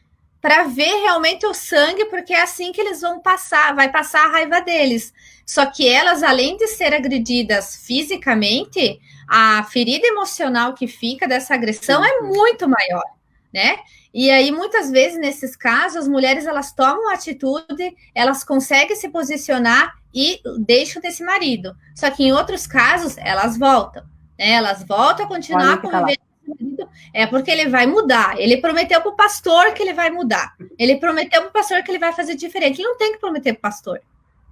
para ver realmente o sangue, porque é assim que eles vai passar a raiva deles. Só que elas, além de ser agredidas fisicamente, a ferida emocional que fica dessa agressão é muito maior, né? E aí, muitas vezes, nesses casos, as mulheres, elas tomam atitude, elas conseguem se posicionar e deixam desse marido. Só que em outros casos, elas voltam, né? Elas voltam a continuar convivendo com o marido, porque ele vai mudar. Ele prometeu para o pastor que ele vai mudar. Ele prometeu para o pastor que ele vai fazer diferente. Ele não tem que prometer para o pastor,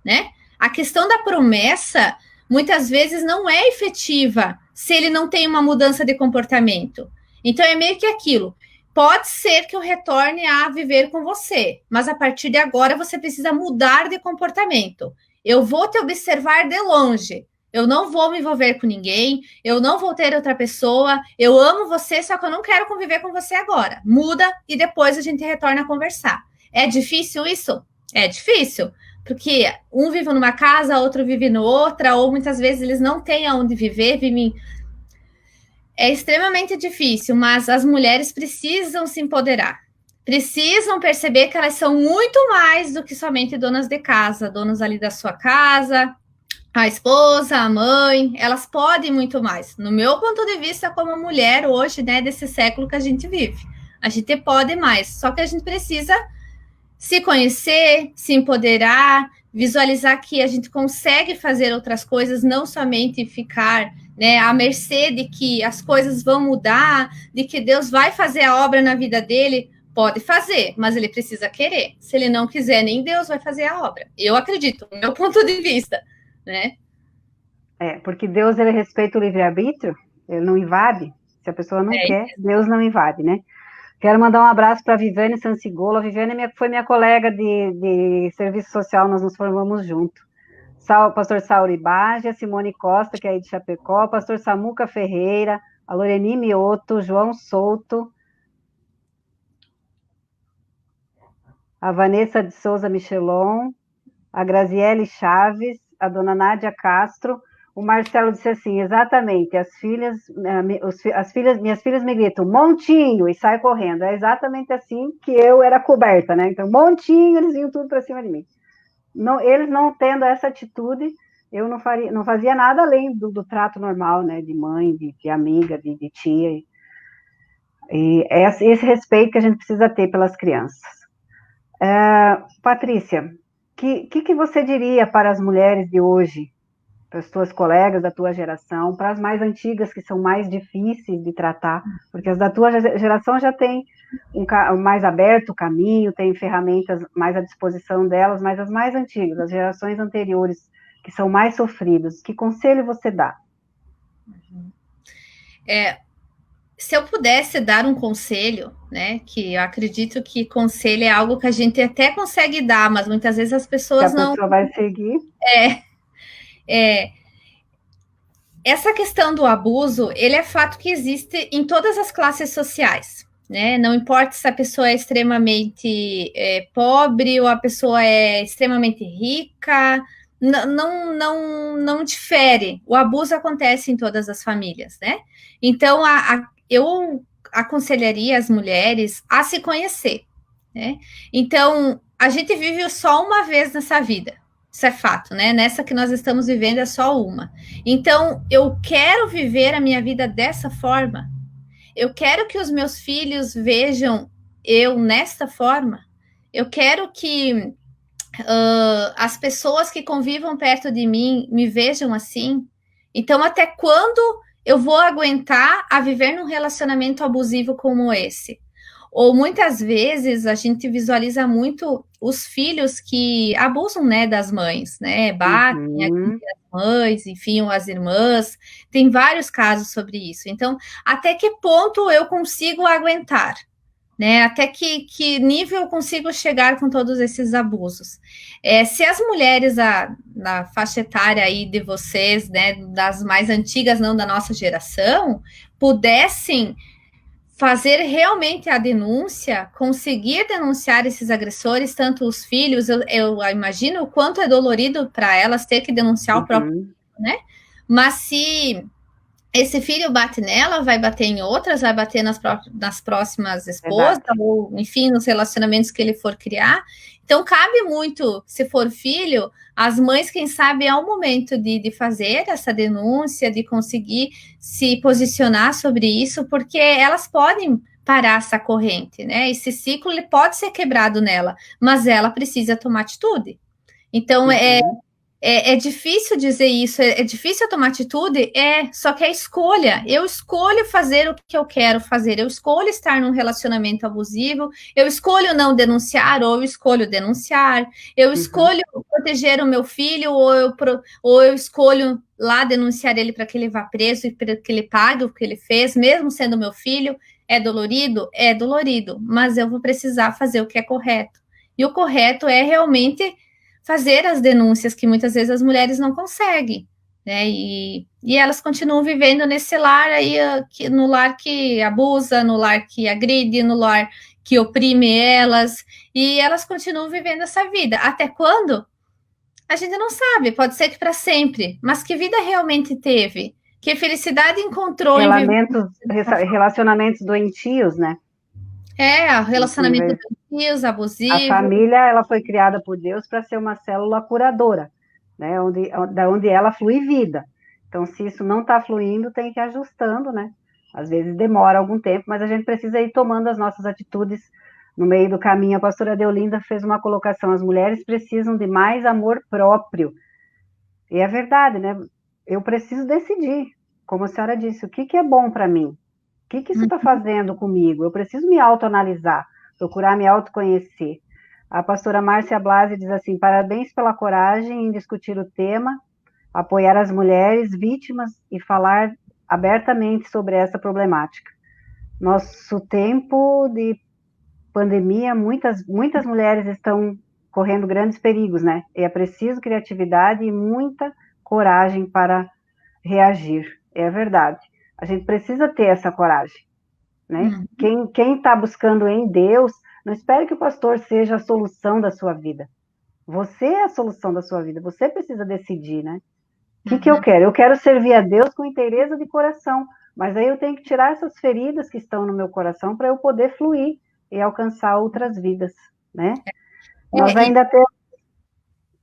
né? A questão da promessa, muitas vezes, não é efetiva se ele não tem uma mudança de comportamento. Então, é meio que aquilo. Pode ser que eu retorne a viver com você, mas a partir de agora você precisa mudar de comportamento. Eu vou te observar de longe. Eu não vou me envolver com ninguém, eu não vou ter outra pessoa, eu amo você, só que eu não quero conviver com você agora. Muda e depois a gente retorna a conversar. É difícil isso? É difícil, porque um vive numa casa, outro vive em outra, ou muitas vezes eles não têm aonde viver, vivem... É extremamente difícil, mas as mulheres precisam se empoderar. Precisam perceber que elas são muito mais do que somente donas de casa, donas ali da sua casa, a esposa, a mãe, elas podem muito mais. No meu ponto de vista, como mulher hoje, né, desse século que a gente vive, a gente pode mais, só que a gente precisa se conhecer, se empoderar, visualizar que a gente consegue fazer outras coisas, não somente ficar, né, à mercê de que as coisas vão mudar, de que Deus vai fazer a obra na vida dele. Pode fazer, mas ele precisa querer. Se ele não quiser, nem Deus vai fazer a obra. Eu acredito, do meu ponto de vista, né? Porque Deus, ele respeita o livre-arbítrio, ele não invade. Se a pessoa não quer, Deus não invade, né? Quero mandar um abraço para a Viviane Sansigolo. A Viviane foi minha colega de serviço social, nós nos formamos juntos. Pastor Sauri Baja, Simone Costa, que é aí de Chapecó, pastor Samuca Ferreira, a Loreni Mioto, João Souto, a Vanessa de Souza Michelon, a Graziele Chaves, a dona Nádia Castro. O Marcelo disse assim, exatamente, minhas filhas me gritam, Montinho, e sai correndo. É exatamente assim que eu era coberta, né? Então, Montinho, eles vinham tudo para cima de mim. Não, eles não tendo essa atitude, eu não fazia nada além do trato normal, né? De mãe, de amiga, de tia. E é esse respeito que a gente precisa ter pelas crianças. Patrícia, que você diria para as mulheres de hoje, para as tuas colegas da tua geração, para as mais antigas, que são mais difíceis de tratar, porque as da tua geração já tem mais aberto o caminho, tem ferramentas mais à disposição delas, mas as mais antigas, as gerações anteriores, que são mais sofridas, que conselho você dá? Se eu pudesse dar um conselho, né, que eu acredito que conselho é algo que a gente até consegue dar, mas muitas vezes as pessoas não... A pessoa vai seguir. Essa questão do abuso, ele é fato que existe em todas as classes sociais, né? Não importa se a pessoa é extremamente pobre ou a pessoa é extremamente rica, não difere. O abuso acontece em todas as famílias, né? Então, eu aconselharia as mulheres a se conhecer, né? Então, a gente vive só uma vez nessa vida. Isso é fato, né? Nessa que nós estamos vivendo é só uma. Então, eu quero viver a minha vida dessa forma. Eu quero que os meus filhos vejam eu nesta forma. Eu quero que as pessoas que convivam perto de mim me vejam assim. Então, até quando eu vou aguentar a viver num relacionamento abusivo como esse? Ou muitas vezes a gente visualiza muito os filhos que abusam, né, das mães, né, batem as mães, enfim, ou as irmãs, tem vários casos sobre isso. Então, até que ponto eu consigo aguentar, né, até que nível eu consigo chegar com todos esses abusos? Se as mulheres na faixa etária aí de vocês, né, das mais antigas, não da nossa geração, pudessem fazer realmente a denúncia, conseguir denunciar esses agressores, tanto os filhos, eu imagino o quanto é dolorido para elas ter que denunciar o próprio filho, né? Mas se esse filho bate nela, vai bater em outras, vai bater nas próximas esposas, ou enfim, nos relacionamentos que ele for criar. Então, cabe muito, se for filho, as mães, quem sabe, é o momento de fazer essa denúncia, de conseguir se posicionar sobre isso, porque elas podem parar essa corrente, né? Esse ciclo ele pode ser quebrado nela, mas ela precisa tomar atitude. Então, é difícil dizer isso, é difícil tomar atitude, só que é escolha. Eu escolho fazer o que eu quero fazer, eu escolho estar num relacionamento abusivo, eu escolho não denunciar, ou eu escolho denunciar, eu escolho proteger o meu filho, ou eu escolho lá denunciar ele para que ele vá preso e para que ele pague o que ele fez, mesmo sendo meu filho. É dolorido? É dolorido, mas eu vou precisar fazer o que é correto. E o correto é realmente fazer as denúncias que muitas vezes as mulheres não conseguem, né? E elas continuam vivendo nesse lar aí, no lar que abusa, no lar que agride, no lar que oprime elas, e elas continuam vivendo essa vida. Até quando? A gente não sabe, pode ser que para sempre, mas que vida realmente teve? Que felicidade encontrou em viver? Relacionamentos doentios, né? Relacionamento doentios, abusivo. A família, ela foi criada por Deus para ser uma célula curadora, né? Onde ela flui vida. Então, se isso não está fluindo, tem que ir ajustando, né? Às vezes demora algum tempo, mas a gente precisa ir tomando as nossas atitudes no meio do caminho. A pastora Deolinda fez uma colocação: as mulheres precisam de mais amor próprio. E é verdade, né? Eu preciso decidir, como a senhora disse, o que é bom para mim? O que isso está fazendo comigo? Eu preciso me autoanalisar, procurar me autoconhecer. A pastora Márcia Blasi diz assim: parabéns pela coragem em discutir o tema, apoiar as mulheres vítimas e falar abertamente sobre essa problemática. Nosso tempo de pandemia, muitas mulheres estão correndo grandes perigos, né? E é preciso criatividade e muita coragem para reagir. É verdade. A gente precisa ter essa coragem, né? Quem está buscando em Deus, não espere que o pastor seja a solução da sua vida. Você é a solução da sua vida. Você precisa decidir, né? O que eu quero? Eu quero servir a Deus com inteireza de coração, mas aí eu tenho que tirar essas feridas que estão no meu coração para eu poder fluir e alcançar outras vidas, né? Nós ainda temos...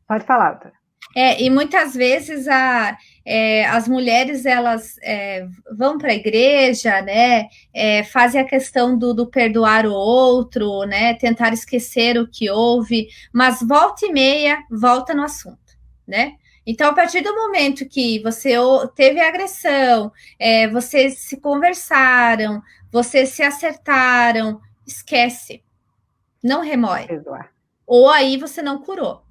Pode falar, doutora. E muitas vezes as mulheres elas vão para a igreja, né? Fazem a questão do perdoar o outro, né? Tentar esquecer o que houve, mas volta e meia volta no assunto, né? Então, a partir do momento que você teve agressão, vocês se conversaram, vocês se acertaram, esquece, não remoe. Ou aí você não curou.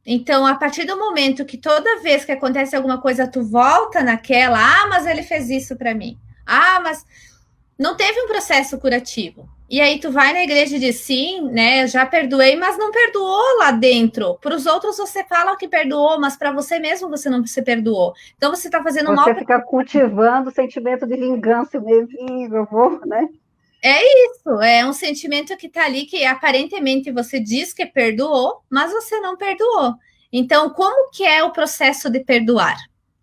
Então, a partir do momento que toda vez que acontece alguma coisa, tu volta naquela, mas ele fez isso para mim. Mas não teve um processo curativo. E aí tu vai na igreja e diz, sim, né, já perdoei, mas não perdoou lá dentro. Para os outros você fala que perdoou, mas para você mesmo você não se perdoou. Então você está fazendo mal. Você fica cultivando o sentimento de vingança mesmo, eu vou, né? É isso, é um sentimento que está ali, que aparentemente você diz que perdoou, mas você não perdoou. Então, como que é o processo de perdoar?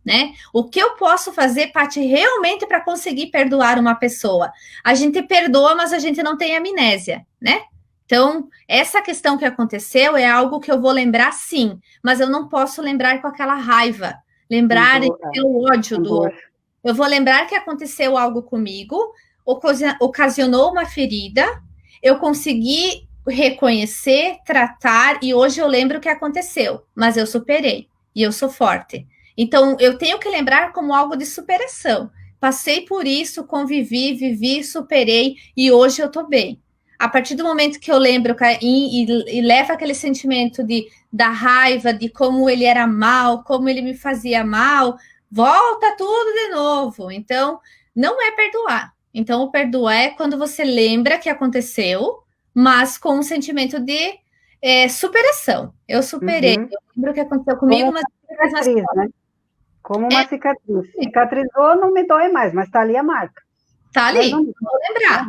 Né? O que eu posso fazer, Paty, realmente para conseguir perdoar uma pessoa? A gente perdoa, mas a gente não tem amnésia, né? Então, essa questão que aconteceu é algo que eu vou lembrar, sim, mas eu não posso lembrar com aquela raiva, lembrar pelo ódio do outro. Eu vou lembrar que aconteceu algo comigo, ocasionou uma ferida, eu consegui reconhecer, tratar, e hoje eu lembro o que aconteceu, mas eu superei, e eu sou forte. Então, eu tenho que lembrar como algo de superação. Passei por isso, convivi, vivi, superei, e hoje eu tô bem. A partir do momento que eu lembro e leva aquele sentimento da raiva, de como ele era mal, como ele me fazia mal, volta tudo de novo. Então, não é perdoar. Então, o perdoar é quando você lembra que aconteceu, mas com um sentimento de superação. Eu superei. Eu lembro o que aconteceu comigo, mas... cicatriz, né? Como uma cicatriz. Cicatrizou, não me dói mais, mas está ali a marca. Tá ali, Mas vou lembrar.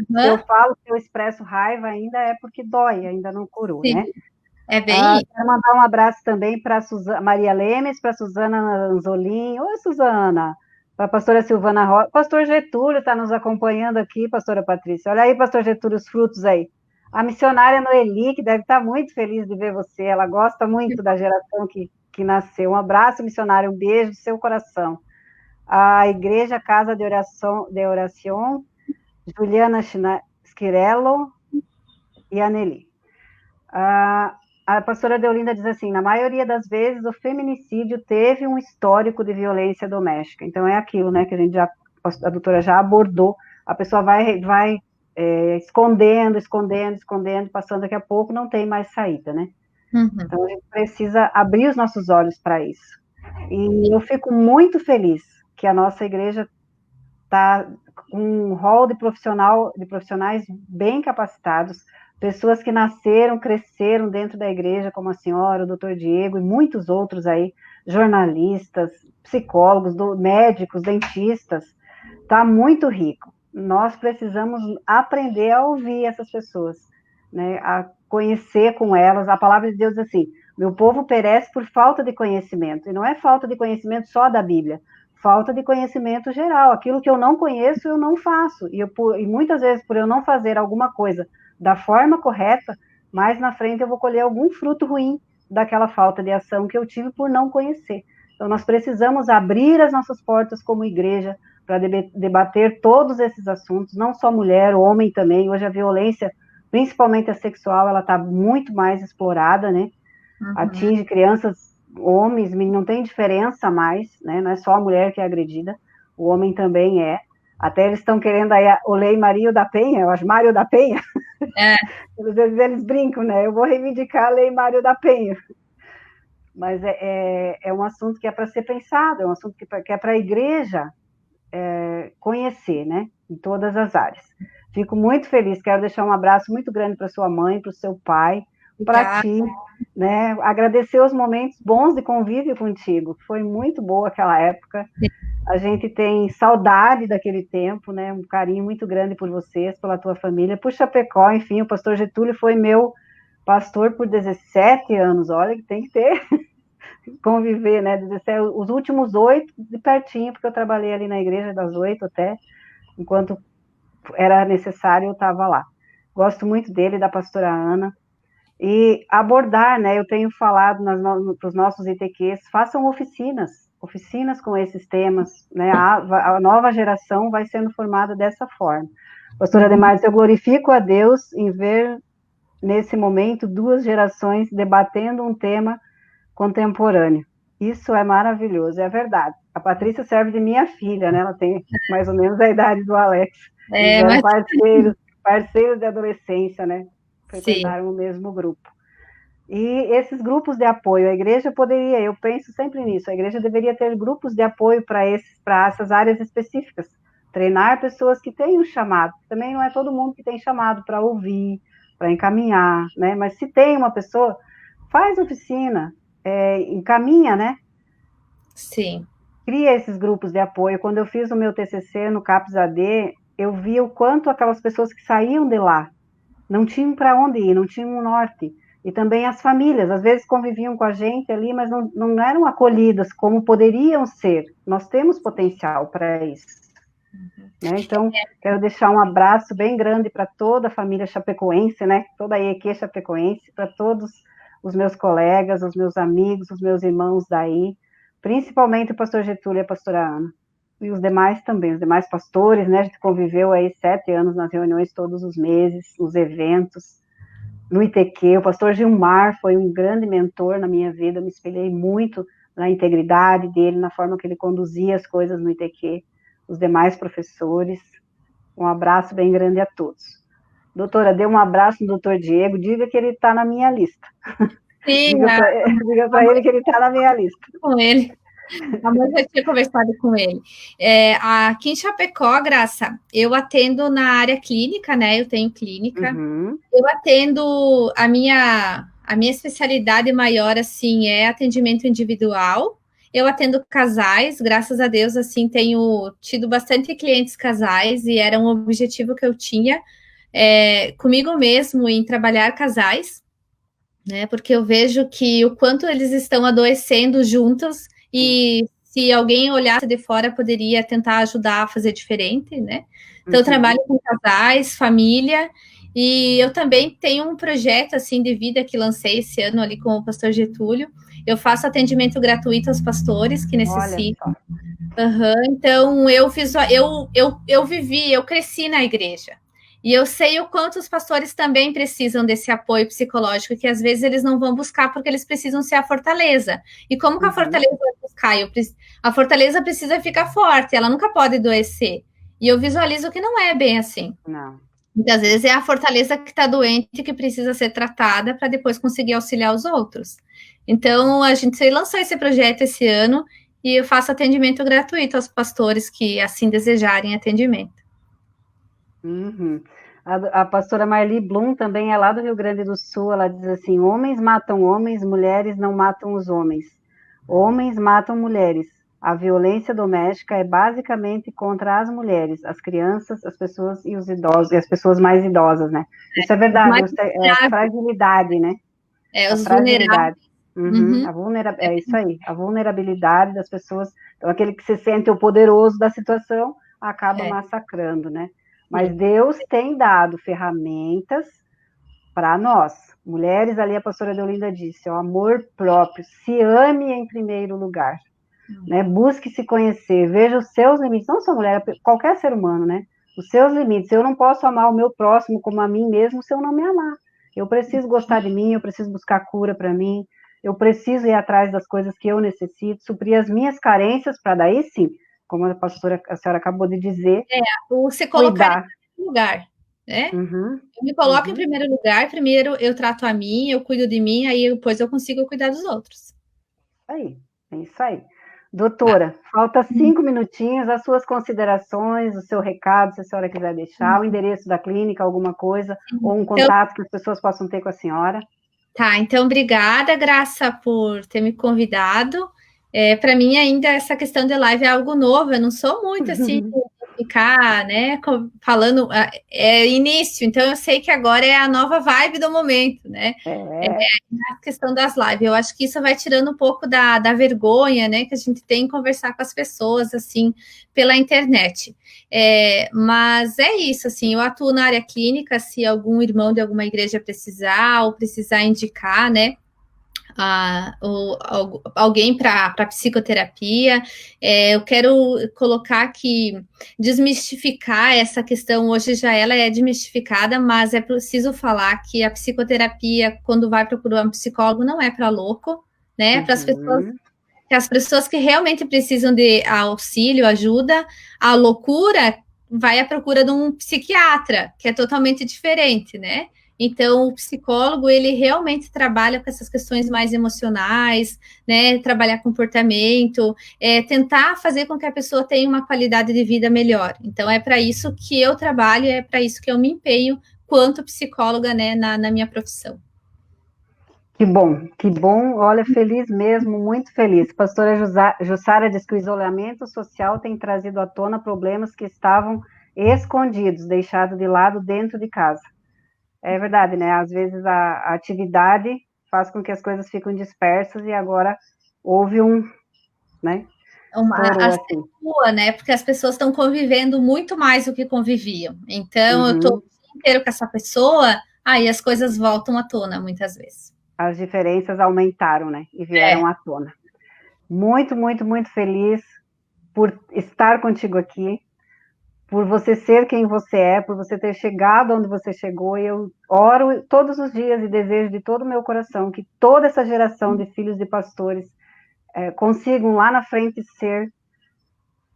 Se eu falo que eu expresso raiva, ainda é porque dói, ainda não curou, Sim, né? é bem. Quero mandar um abraço também para Maria Lemes, para Suzana Anzolin. Oi, Suzana. Para a pastora Silvana Rosa. Pastor Getúlio está nos acompanhando aqui, pastora Patrícia. Olha aí, pastor Getúlio, os frutos aí. A missionária Noeli, que deve estar muito feliz de ver você. Ela gosta muito da geração que nasceu. Um abraço, missionária. Um beijo do seu coração. A Igreja Casa de Oração, Juliana Schirello e a Nelly. A pastora Deolinda diz assim, na maioria das vezes o feminicídio teve um histórico de violência doméstica. Então é aquilo, né, que a doutora já abordou. A pessoa vai escondendo, passando daqui a pouco não tem mais saída, né? Uhum. Então a gente precisa abrir os nossos olhos para isso. E eu fico muito feliz que a nossa igreja está com um rol de profissionais bem capacitados, pessoas que nasceram, cresceram dentro da igreja, como a senhora, o doutor Diego e muitos outros aí, jornalistas, psicólogos, médicos, dentistas, está muito rico. Nós precisamos aprender a ouvir essas pessoas, né, a conhecer com elas. A palavra de Deus diz assim, meu povo perece por falta de conhecimento, e não é falta de conhecimento só da Bíblia, falta de conhecimento geral. Aquilo que eu não conheço, eu não faço. E muitas vezes, por eu não fazer alguma coisa da forma correta, mais na frente eu vou colher algum fruto ruim daquela falta de ação que eu tive por não conhecer. Então, nós precisamos abrir as nossas portas como igreja para debater todos esses assuntos, não só mulher, o homem também. Hoje a violência, principalmente a sexual, ela está muito mais explorada, né? Uhum. Atinge crianças, homens, não tem diferença mais, né? Não é só a mulher que é agredida, o homem também é. Até eles estão querendo aí o Lei Maria da Penha, eu acho, Mário da Penha. É. Eles brincam, né? Eu vou reivindicar a Lei Mário da Penha. Mas é um assunto que é para ser pensado, é um assunto que é para a igreja conhecer, né? Em todas as áreas. Fico muito feliz, quero deixar um abraço muito grande para sua mãe, para o seu pai, para ti, né? Agradecer os momentos bons de convívio contigo. Foi muito boa aquela época. A gente tem saudade daquele tempo, né? Um carinho muito grande por vocês, pela tua família, por Chapecó, enfim, o pastor Getúlio foi meu pastor por 17 anos. Olha que tem que ter conviver, né? 17, os últimos 8 de pertinho, porque eu trabalhei ali na igreja das 8 até, enquanto era necessário, eu estava lá. Gosto muito dele, da pastora Ana. E abordar, né, eu tenho falado para os nossos ITQs, façam oficinas com esses temas, né, a nova geração vai sendo formada dessa forma. Pastora Ademar, eu glorifico a Deus em ver, nesse momento, 2 gerações debatendo um tema contemporâneo. Isso é maravilhoso, é verdade. A Patrícia serve de minha filha, né, ela tem mais ou menos a idade do Alex. Eles eram parceiros de adolescência, né? Frequentaram o mesmo grupo. E esses grupos de apoio, a igreja poderia, eu penso sempre nisso, a igreja deveria ter grupos de apoio para essas áreas específicas, treinar pessoas que têm um chamado, também não é todo mundo que tem chamado para ouvir, para encaminhar, né? Mas se tem uma pessoa, faz oficina, encaminha, né? Sim. Cria esses grupos de apoio. Quando eu fiz o meu TCC no CAPS AD, eu vi o quanto aquelas pessoas que saíam de lá não tinham para onde ir, não tinham um norte. E também as famílias, às vezes conviviam com a gente ali, mas não eram acolhidas como poderiam ser. Nós temos potencial para isso. Né? Então, quero deixar um abraço bem grande para toda a família chapecoense, né? Toda a IEQ chapecoense, para todos os meus colegas, os meus amigos, os meus irmãos daí, principalmente o pastor Getúlio e a pastora Ana. E os demais também, os demais pastores, né? A gente conviveu aí 7 anos nas reuniões todos os meses, nos eventos, no ITQ. O pastor Gilmar foi um grande mentor na minha vida, eu me espelhei muito na integridade dele, na forma que ele conduzia as coisas no ITQ. Os demais professores, um abraço bem grande a todos. Doutora, dê um abraço no doutor Diego, diga que ele está na minha lista. Sim, diga para ele que ele está na minha lista. Com ele. A mãe já tinha conversado com ele. Aqui em Chapecó, Graça, eu atendo na área clínica, né? Eu tenho clínica. Uhum. Eu atendo, a minha especialidade maior, assim, é atendimento individual. eu atendo casais, graças a Deus, assim, tenho tido bastante clientes casais e era um objetivo que eu tinha comigo mesmo em trabalhar casais, né? Porque eu vejo que o quanto eles estão adoecendo juntos e se alguém olhasse de fora poderia tentar ajudar a fazer diferente, né? Então, eu trabalho com casais, família, e eu também tenho um projeto assim de vida que lancei esse ano ali com o pastor Getúlio. Eu faço atendimento gratuito aos pastores que necessitam. Então, eu vivi, eu cresci na igreja. E eu sei o quanto os pastores também precisam desse apoio psicológico, que às vezes eles não vão buscar porque eles precisam ser a fortaleza. E como que a fortaleza vai buscar? A fortaleza precisa ficar forte, ela nunca pode adoecer. E eu visualizo que não é bem assim. Não. Muitas vezes é a fortaleza que está doente que precisa ser tratada para depois conseguir auxiliar os outros. Então, a gente lançou esse projeto esse ano e eu faço atendimento gratuito aos pastores que assim desejarem atendimento. Uhum. A pastora Marli Blum também é lá do Rio Grande do Sul. Ela diz assim: homens matam homens, mulheres não matam os homens. Homens matam mulheres. A violência doméstica é basicamente contra as mulheres, as crianças, as pessoas e os idosos, e as pessoas mais idosas, né? Isso é verdade, é a fragilidade, né? Os vulneráveis. Uhum. É isso aí, a vulnerabilidade das pessoas. Então, aquele que se sente o poderoso da situação acaba massacrando, né? Mas Deus tem dado ferramentas para nós. Mulheres, ali a pastora Deolinda disse, o amor próprio, se ame em primeiro lugar. Né? Busque se conhecer, veja os seus limites, não só mulher, qualquer ser humano, né? Os seus limites. Eu não posso amar o meu próximo como a mim mesmo se eu não me amar. Eu preciso gostar de mim, eu preciso buscar cura para mim, eu preciso ir atrás das coisas que eu necessito, suprir as minhas carências, para daí sim, como a senhora acabou de dizer, se colocar em primeiro lugar, né? Uhum. Eu me coloco em primeiro lugar, primeiro eu trato a mim, eu cuido de mim, aí depois eu consigo cuidar dos outros. Aí, é isso aí. Doutora, falta 5 minutinhos, as suas considerações, o seu recado, se a senhora quiser deixar, o endereço da clínica, alguma coisa, ou um contato que as pessoas possam ter com a senhora. Tá, então obrigada, Graça, por ter me convidado. Para mim, ainda essa questão de live é algo novo, eu não sou muito assim de ficar, né, falando início, então eu sei que agora é a nova vibe do momento, né? A questão das lives. Eu acho que isso vai tirando um pouco da vergonha, né, que a gente tem em conversar com as pessoas assim pela internet. Mas é isso, assim, eu atuo na área clínica, se algum irmão de alguma igreja precisar ou precisar indicar, né, alguém para psicoterapia. Eu quero colocar que desmistificar essa questão, hoje já ela é desmistificada, mas é preciso falar que a psicoterapia, quando vai procurar um psicólogo, não é para louco, né? Para as pessoas que realmente precisam de auxílio, ajuda. A loucura vai à procura de um psiquiatra, que é totalmente diferente, né? Então, o psicólogo, ele realmente trabalha com essas questões mais emocionais, né? Trabalhar comportamento, tentar fazer com que a pessoa tenha uma qualidade de vida melhor. Então, é para isso que eu trabalho, é para isso que eu me empenho quanto psicóloga, né, na minha profissão. Que bom, olha, feliz mesmo, muito feliz. Pastora Jussara diz que o isolamento social tem trazido à tona problemas que estavam escondidos, deixados de lado dentro de casa. É verdade, né? Às vezes a atividade faz com que as coisas fiquem dispersas e agora houve né? Assim. Rua, né? Porque as pessoas estão convivendo muito mais do que conviviam. Então, eu estou o dia inteiro com essa pessoa, aí as coisas voltam à tona muitas vezes. As diferenças aumentaram, né? E vieram à tona. Muito, muito, muito feliz por estar contigo aqui, por você ser quem você é, por você ter chegado onde você chegou, e eu oro todos os dias e desejo de todo o meu coração que toda essa geração de filhos de pastores consigam lá na frente ser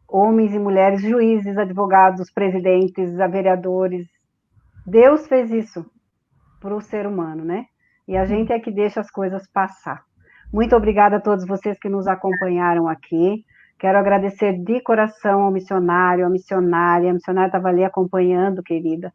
homens e mulheres, juízes, advogados, presidentes, vereadores. Deus fez isso para o ser humano, né? E a gente é que deixa as coisas passar. Muito obrigada a todos vocês que nos acompanharam aqui. Quero agradecer de coração ao missionário, à missionária. A missionária estava ali acompanhando, querida.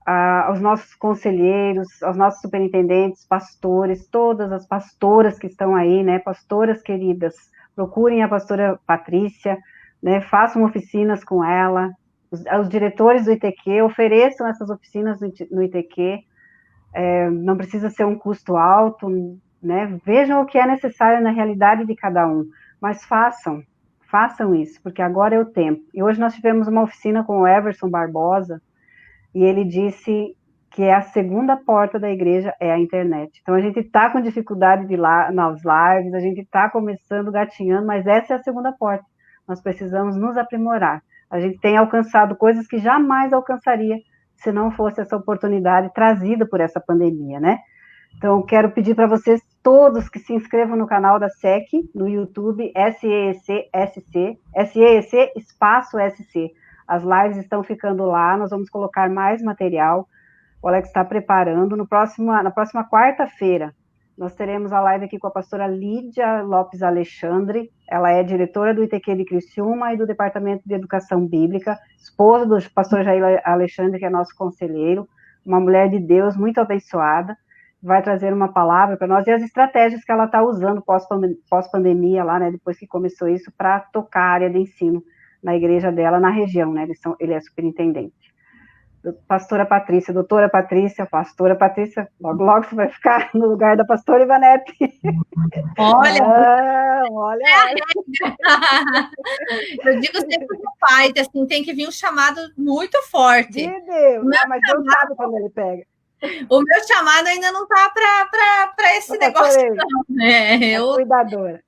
Aos nossos conselheiros, aos nossos superintendentes, pastores, todas as pastoras que estão aí, né? Pastoras queridas, procurem a pastora Patrícia, né, façam oficinas com ela, os diretores do ITQ ofereçam essas oficinas no ITQ, não precisa ser um custo alto, né, vejam o que é necessário na realidade de cada um, mas façam isso, porque agora é o tempo. E hoje nós tivemos uma oficina com o Everson Barbosa, e ele disse que a segunda porta da igreja é a internet. Então, a gente está com dificuldade nas lives, a gente está começando, gatinhando, mas essa é a segunda porta. Nós precisamos nos aprimorar. A gente tem alcançado coisas que jamais alcançaria se não fosse essa oportunidade trazida por essa pandemia, né? Então, quero pedir para vocês todos que se inscrevam no canal da SEC, no YouTube, SEEC, espaço SC. As lives estão ficando lá, nós vamos colocar mais material. O Alex está preparando. Na próxima quarta-feira, nós teremos a live aqui com a pastora Lídia Lopes Alexandre. Ela é diretora do ITQ de Criciúma e do Departamento de Educação Bíblica, esposa do pastor Jair Alexandre, que é nosso conselheiro, uma mulher de Deus muito abençoada. Vai trazer uma palavra para nós e as estratégias que ela está usando pós-pandemia lá, né, depois que começou isso, para tocar a área de ensino na igreja dela, na região, né, ele é superintendente. Pastora Patrícia, doutora Patrícia, pastora Patrícia, logo, logo você vai ficar no lugar da pastora Ivanete. Olha, olha. Eu digo sempre pro pai, assim, tem que vir um chamado muito forte. De Deus, mas Deus sabe quando ele pega. O meu chamado ainda não está para esse negócio, não. Cuidadora.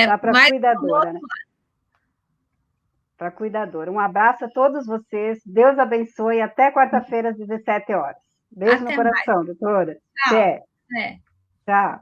Tá para mas cuidadora, né? Para cuidadora. Um abraço a todos vocês. Deus abençoe. Até quarta-feira, às 17 horas. Beijo no coração, doutora. Tchau. Tchau.